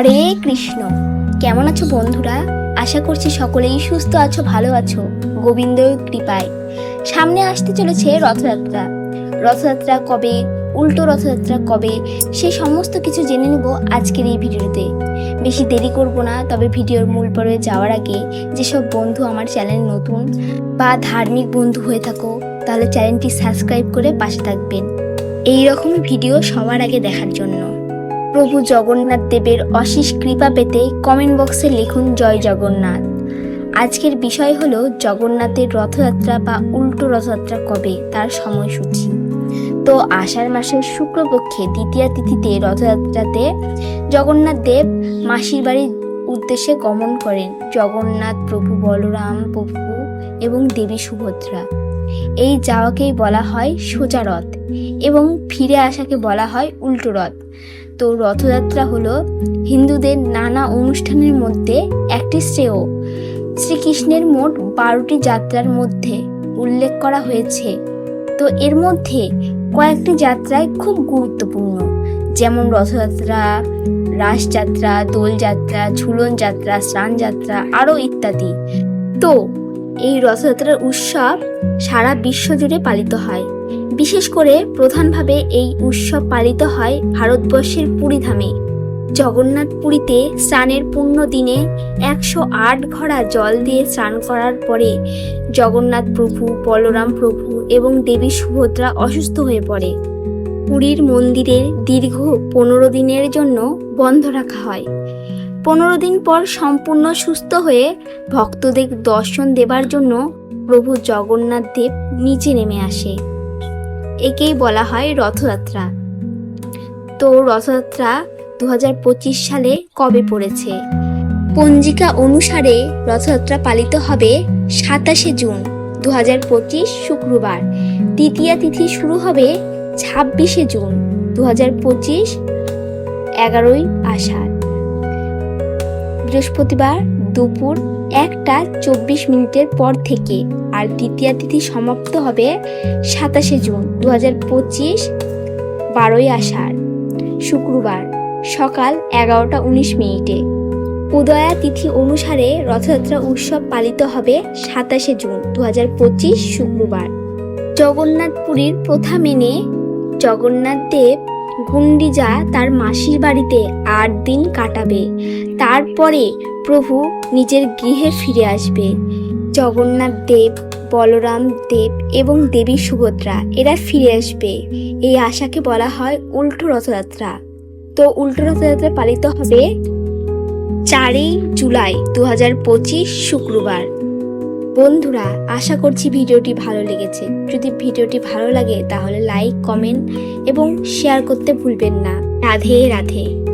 হরে কৃষ্ণ। কেমন আছো বন্ধুরা? আশা করছি সকলেই সুস্থ আছো, ভালো আছো গোবিন্দর কৃপায়। সামনে আসতে চলেছে রথযাত্রা। রথযাত্রা কবে, উল্টো রথযাত্রা কবে, সে সমস্ত কিছু জেনে নেব আজকের এই ভিডিওতে। বেশি দেরি করব না, তবে ভিডিওর মূল পর্বে যাওয়ার আগে যেসব বন্ধু আমার চ্যানেল নতুন বা ধার্মিক বন্ধু হয়ে থাকো, তাহলে চ্যানেলটি সাবস্ক্রাইব করে পাশে থাকবেন এই রকম ভিডিও সবার আগে দেখার জন্য। প্রভু জগন্নাথ দেবের অশেষ কৃপা পেতে কমেন্ট বক্সে লিখুন জয় জগন্নাথ। আজকের বিষয় হলো জগন্নাথের রথযাত্রা বা উল্টো রথযাত্রা কবে, তার সময়সূচি। তো আষাঢ় মাসের শুক্লপক্ষে দ্বিতীয়া তিথিতে রথযাত্রাতে জগন্নাথ দেব মাসির বাড়ির উদ্দেশ্যে গমন করেন। জগন্নাথ প্রভু, বলরাম প্রভু এবং দেবী সুভদ্রা। এই যাওয়াকেই বলা হয় সোজা রথ এবং ফিরে আসাকে বলা হয় উল্টো রথ। তো রথযাত্রা হলো হিন্দুদের নানা অনুষ্ঠানের মধ্যে একটি শ্রেয়। শ্রীকৃষ্ণের মোট 12টি যাত্রার মধ্যে উল্লেখ করা হয়েছে। তো এর মধ্যে কয়েকটি যাত্রায় খুব গুরুত্বপূর্ণ, যেমন রথযাত্রা, রাসযাত্রা, দোলযাত্রা, ঝুলন যাত্রা, স্নান যাত্রা আরও ইত্যাদি। তো এই রথযাত্রার উৎসব সারা বিশ্ব জুড়ে পালিত হয়। বিশেষ করে প্রধানভাবে এই উৎসব পালিত হয় ভারতবর্ষের পুরীধামে। জগন্নাথ পুরীতে স্নানের পুণ্য দিনে 108 ঘড়া জল দিয়ে স্নান করার পরে জগন্নাথ প্রভু, বলরাম প্রভু এবং দেবী সুভদ্রা অসুস্থ হয়ে পড়ে। পুরীর মন্দিরের দীর্ঘ 15 দিনের জন্য বন্ধ রাখা হয়। 15 দিন পর সম্পূর্ণ সুস্থ হয়ে ভক্তদের দর্শন দেবার জন্য প্রভু জগন্নাথ দেব নিচে নেমে আসে। একেই বলা হয় রথযাত্রা। তো রথযাত্রা 2025 সালে কবে পড়েছে? পঞ্জিকা অনুসারে রথযাত্রা পালিত হবে 27 জুন 2025 শুক্রবার। দ্বিতীয়া তিথি শুরু হবে 26 জুন 2025 11ই আষাঢ় বৃহস্পতিবার দুপুর 1:24 পর থেকে। আর দ্বিতীয়া তিথি সমাপ্ত হবে 27 জুন 2025 12ই আষাঢ় শুক্রবার সকাল 11:19। উদয়া তিথি অনুসারে রথযাত্রা উৎসব পালিত হবে 27 জুন 2025 শুক্রবার। জগন্নাথ পুরীর প্রথা মেনে জগন্নাথ দেব গুন্ডিচা তার মাসির বাড়িতে 8 দিন কাটাবে। তারপরে প্রভু নিজের গৃহে ফিরে আসবে। জগন্নাথ দেব, বলরাম দেব এবং দেবী সুভদ্রা এরা ফিরে আসবে। এই আশাকে বলা হয় উল্টো রথযাত্রা। তো উল্টো রথযাত্রা পালিত হবে 4ই জুলাই 2025 শুক্রবার। বন্ধুরা, আশা করছি ভিডিওটি ভালো লেগেছে। যদি ভিডিওটি ভালো লাগে তাহলে লাইক, কমেন্ট এবং শেয়ার করতে ভুলবেন না। রাধে রাধে।